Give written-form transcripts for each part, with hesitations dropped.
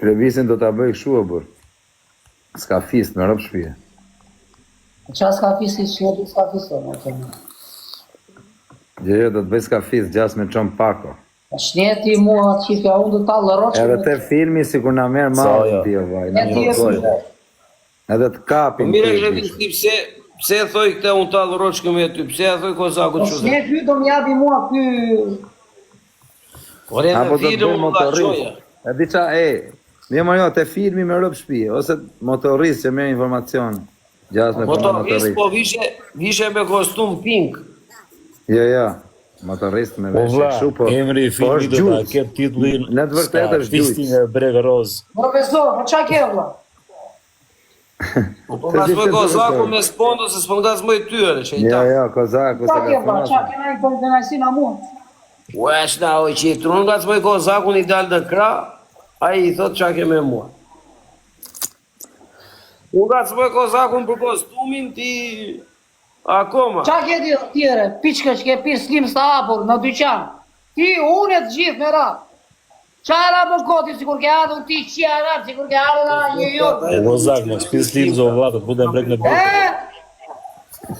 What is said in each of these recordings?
Krevisin do t'a bëj kështu o bur. S'ka fis, me rëpë shpije. Qa s'ka fisi, që jetu s'ka fiso, më të më. Gjeje do të bëj s'ka fis, gjas me qëmë pako. Shnjeti mua të qifja unë dhe talë roqë. Edhe te filmi si kur na merë malë ti o vaj. Edhe të kapin. Mire Kreviski, pse e thoj këte unë talë roqë me ty, pse e thoj Kozaku që Shnjet ty do m'jabi mua ky... Por e Apo në do të filmë bëj më nga qoja. motorist. E di qa, një më jo, te filmi me rëpë shpije, ose motorist që merë informacion. Gjas me përma Motorist, motorist. po vishe me kostum pink. Jo, motorist me Po vesh vlla, kështu, po. emri i po filmit është do ta gjujt. ketë titullin. Në të vërtetë është gjujt. Fisting e Breg Roz. Profesor, po qa ke vla? Po nga s'moj Kozaku me spondo, se s'po nga s'moj tyre, që i ta. Jo, Kozaku se Qa ke ka vla? Qa thonë. kena i përgjënajsi na mua? Wesh na oj qitë, unë nga s'moj Kozaku një dalë në kra, a i thot qa ke me mua. Unë nga s'moj Kozaku për kostumin ti... Akoma. Qa ke tjere? Piqke që ke pirë slim së hapur në dyqan? Ti unë e të gjithë me ra. Qa era më koti, si kur ke adu ti qia arab, si kur ke adu na New York. O Kozak, mos pis lim zo vlla, të budem brek në E? brek.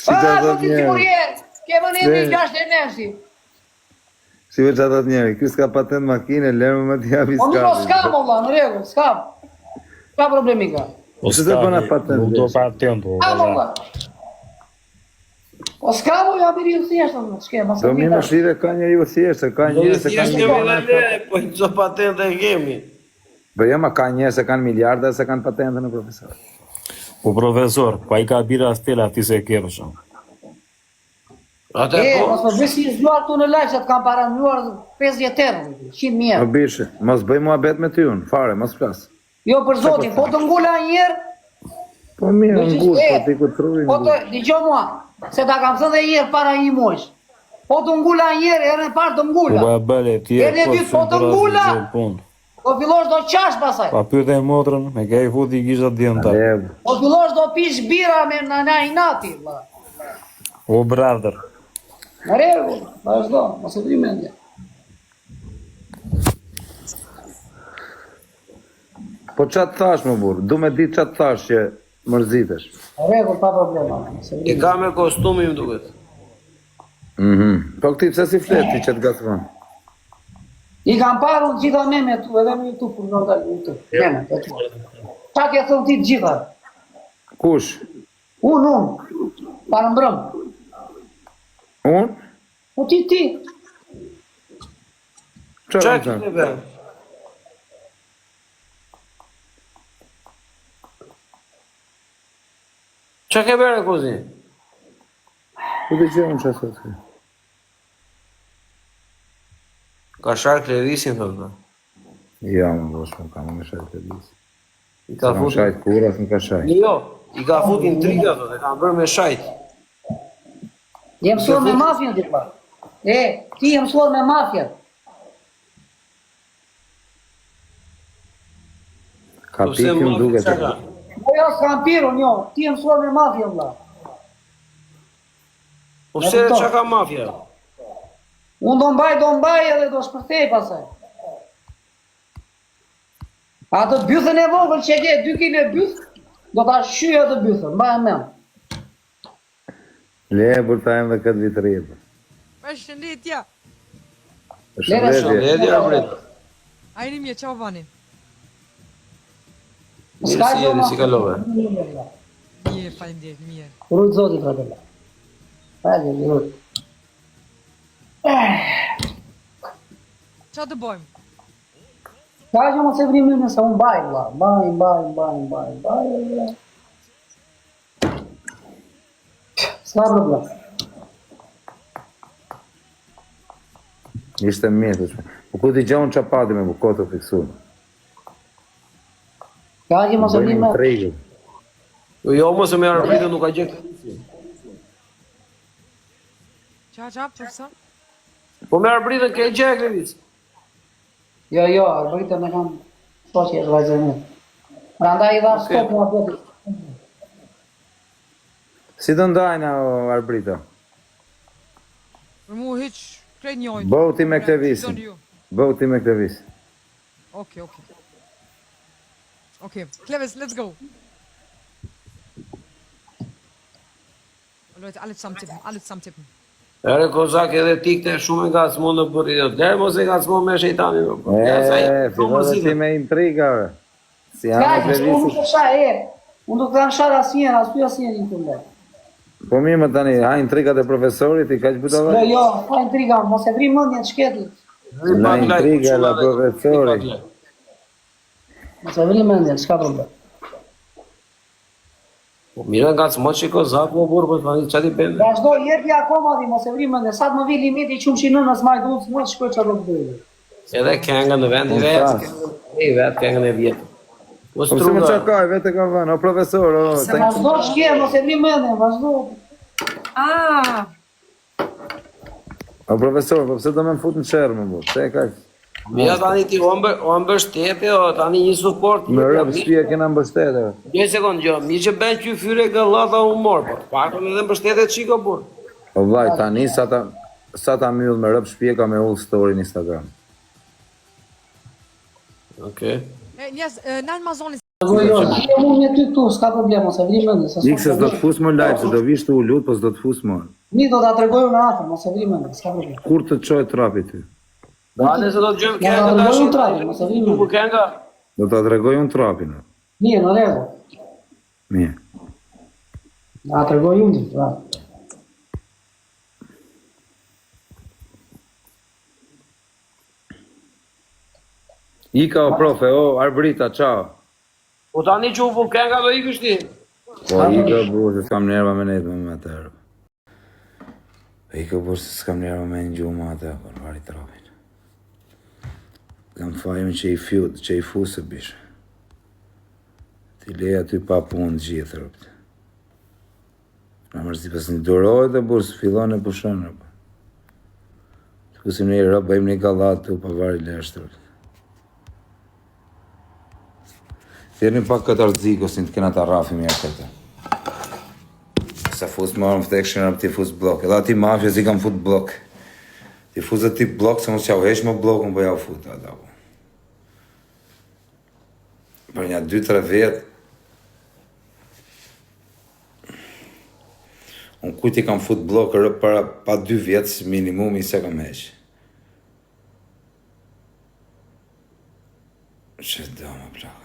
Si që A, thot ti si kur njeri. je? Ke më një gjasht e nësi. Si që thot njeri, ky s'ka patent makine, lërë më të japi O nuk o s'ka. s'kam, Allah, në regull, s'kam. Ka problemi ka. O Se të bëna patent, Nuk do vesh. patent, o Kam, Kozak. Allah. O s'kam, o ja biri u thjeshtë, Allah, s'ke, ma Do së mi vita. më shrive ka njeri u thjeshtë, ka Do i njerë se thjesht kanë kemi miliarda. dhe ne, po i co patente e kemi. Bë jo, ma ka njerë se kanë miliarda se kanë patente në profesor. Po profesor, pa i ka bira stela ti se ke për shumë. Ate E, po, mos më bësi i zluar tu në live, se të kam paranuar 50 euro, 100 Më mjerë. bishe, mos bëj mua bet me ty unë, fare, mos flas. Jo, për zotin, po të ngula njerë, Po mirë, Në ngush, qështë, po ti ku trujnë. po të, digjo mua, se ta kam thënë dhe njerë para një mojsh. Po të ngula njerë, erën e parë të Po ngula. ba bële, ti Erne dytë, po të ngula. punë. Po fillosh do qash pasaj. Pa pyete e motrën, me ka i futi gishtat djenta. Lev, Po fillosh do pish bira me në inati, vlla. O brother. Në regull, vazhdo, mos e vri mendje. po qa të thash më burë, du me ditë qa të thash që mërzitesh. Në regull, pa problema. Mos e e vri. ka me kostumi më duket. Po këti pse si fleti që të gathron? I kam paru gjitha meme tu, edhe në YouTube, për në dalë YouTube. Meme, të tu. Qa ke thënë ti të gjitha? Kush? Unë, parë mbrëm. Unë? Po ti. Qa Qa kam ke thënë? me be? Qa ke bere kozi? Ku të që unë që thot kë? Ka shark Levisin, thot da. Ja, më bosh, më kam më shajt të disë. I ka Më futin. shajt kura, s'më ka shajt. Jo, i ka futin triga, thot, e ka bërë me shajt. Je mësuar me mafjën ti pa. E, ti je mësuar me mafjën. Ka Po pse pikë më mua duke qa të. ka? Po jo, s'kam pirun, jo. Ti je mësuar me mafjën, vlla. Po pse qa ka mafja? Unë do mbaj edhe do shpërthej pasaj. A të bythën e vogël që ke 2 kg byth, do ta shyja të bythën, mbaj me. Le, bur ta em dhe këtë vitë rritë. Përshëndetje. Shëndetje. Ledja bret. Ajni mirë, çao vani. Mirë si jeni, si kalove. Mirë, faleminderit, mirë. Rujt zoti, fratella. Hajde, rujt. Çfarë të bëjmë? Ka që mos e vrim nëse unë mbaj, vlla. Mbaj. S'ka problem. Ishte mirë, të po ku t'i gjohën që pati me bukotë të fiksunë. Ka që mos e vrim Bëjmë trejgë. Jo, mos e me arbitën nuk ka gjekë. Qa, përsa? Po me arbitën ke gjekë, Levis. Jo, arbitën e kam shoqe e vajzën e. Prandaj i dha stop mua bëti. Si të ndajna o arbrita? Për mu hiq krejt njojtë. Bëu ti me këtë visin. Bëu ti me këtë visin. Okay, okay. Okay, Clevis, let's go. Leute, alle zusammen tippen, alle zusammen tippen. Ere Kozak edhe ti këte shumë e ngacmo në bërë. Dere mos e ngacmo me shejtani. Ja, sa i Fillove ti me intriga, bre. Si janë Gaj, unë previsit. nuk e shaj e. Unë nuk kanë shar asnjëherë, asnjëherë në këmbë. Po mirë më tani, ha intrigat e profesorit, i ka që butove? Jo, pa intriga, mos e vri mendjen të shketit. Na intriga la profesori. Mos e vri mendjen, s'ka problem. Po mira ngacmo që Kozak po burë, po tani çati bën. Vazhdo, jepi akoma di, mos e vri mendjen. Sa të më vi limiti qumshi nënës maj duhet, mos shkoj çfarë do të bëj. Edhe këngën në vend i vetë. I vetë këngën e vjetë. Po se më qakaj, vete ka vënë, o profesor, o... Vazhdo shkje, mos e vri mendjen, vazhdo. Ah! O profesor, po pse do me më fut në qërë, më bu? Se ka... Mira tani ti o mbështetje, o tani një suport. Me rëpë shpia kena mbështete. Një sekund, jo, mi që ben që fyre gëllata humor, po të pakon edhe mbështetje qiko burë. O vaj, tani sa ta myllë me rëpë shpia ka me ullë story në Instagram. Okej. Yes, në Amazon Jo, ti e mund me ty këtu, s'ka problem, mos e vri mendjen. Ikë se s'do të fus më live, se do vish të u lutë, po s'do të fus më. Mi do ta tregoj në afër, mos e vri mendjen, s'ka problem. Kur të qoj trapi ty? Dale se do të gjëmë Ja, këngë do tash. të trajim, mos e vri Nuk mendjen. kënga. Do ta tregoj unë trapin. Mirë, në rregull. Mirë. Na tregoj unë, pra. Ika o profe, o Arbrita, ciao. Po tani që u pu kënga do ikësh ti. Po Ika bu, se s'kam nerva me nejtë me të herë. Ika bu, se s'kam nerva me një gjumë atë, po në vari trapin. Kam fajme që i fjut, që i fusë bishë. Ti leja ty pa punë gjithë, rëpët. Në mërzi pas një durojë dhe burë, së fillon e pushon, rëpët. Të kusim një rëpë, bëjmë një galat të pa vari leshtë, rëpët. Thjerë një pak këtë ardhiko, si në të kena të rafi mirë këtë. Sa fusë më orën fëtekshin rëpë ti fusë blok. Edhe ati mafja si kam fut blok. Ti fusë ti blok, se mos që au hesh më blokën, po ja u fut, ata po. Për një 2-3 vetë, unë kujti kam fut blokë rëpë para pa 2 vjetës minimumi se kam hesh. Që do më plaka.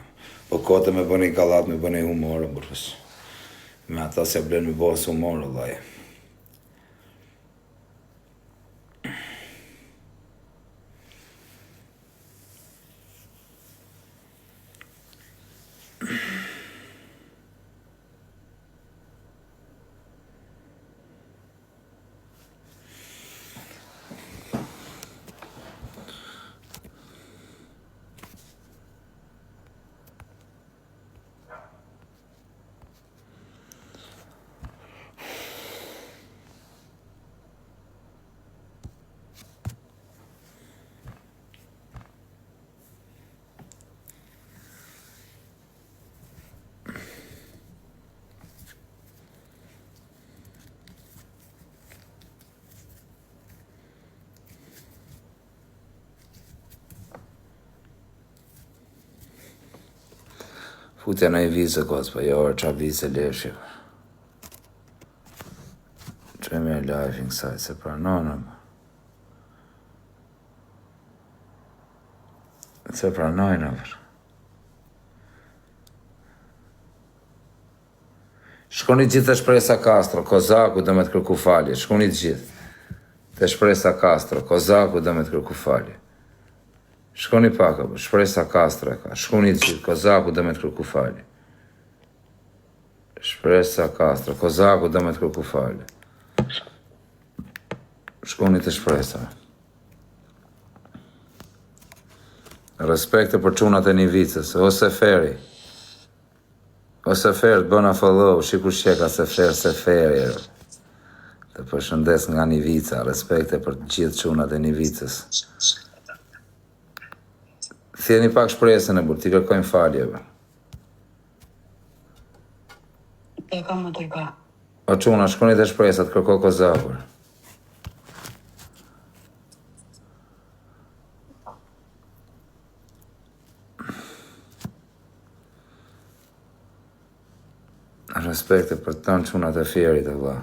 Po kote me bëni kalat, me bëni humorë, burës. Me ata se blenë me bëhës humorë, laje. Futja në i vizë, kos, po jo, qa vizë leshje. Që me live në kësaj, se pranonëm. Se pranojnë, për. Shkoni gjithë të Shpresa Castro, Kozaku do me të kërku falje. Shkoni gjithë. Të Shpresa Castro, Kozaku do me të kërku falje. Shkoni pak, Shpresa Castro e ka. Shkoni gjithë, Kozaku do me të kërku falje. Shpresa Castro, Kozaku do me të kërku falje. Shkoni të Shpresa. Respekte për çunat e Nivicës, ose Feri. Ose Fer të bëna follow, shikur sheka se Feri. Të përshëndes nga Nivica, respekte për gjithë çunat e Nivicës. Thjeni pak shpresën e burë, t'i kërkojnë faljeve. E kam më tërka. O çuna, shkoni të Shpresa, të kërko Kozakur. Respekte për të tanë qunat e fjerit e vla.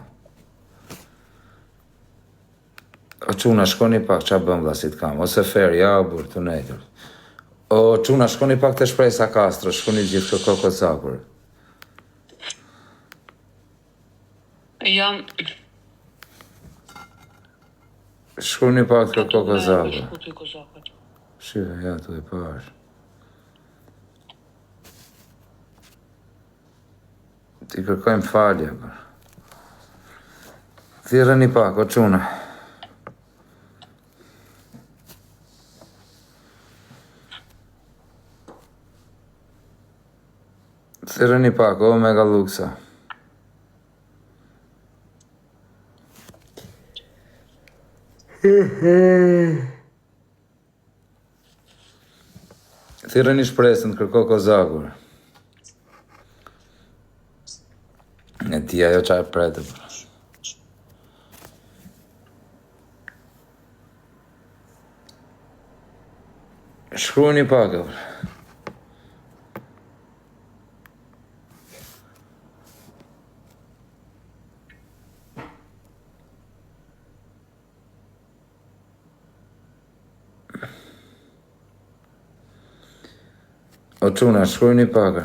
O quna, shkoni pak, qa bëm vla si t'kam, ose fer, ja, bur, të nejtër. O quna, shkoni pak të shprejsa Kastro, shkoni gjithë këko kozakur. Jam... Shkoni pak të këko kozakur. Shku të i kozakut. Shive, ja, tu e pash. Ti kërkojmë falje, bër. Thirreni pak, o quna. Thirreni pak, o Mega Luxa. Thirreni shpresën, kërko kozakur. E ti ajo qa e prete, bër. Shkruani pak, bër. O quna, shkruani pak.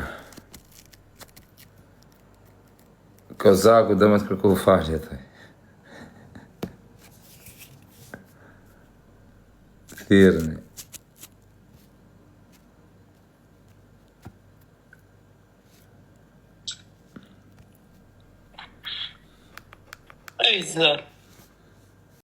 Kozaku dhe me të kërku falje, thaj. Thirrni. Ej, zë.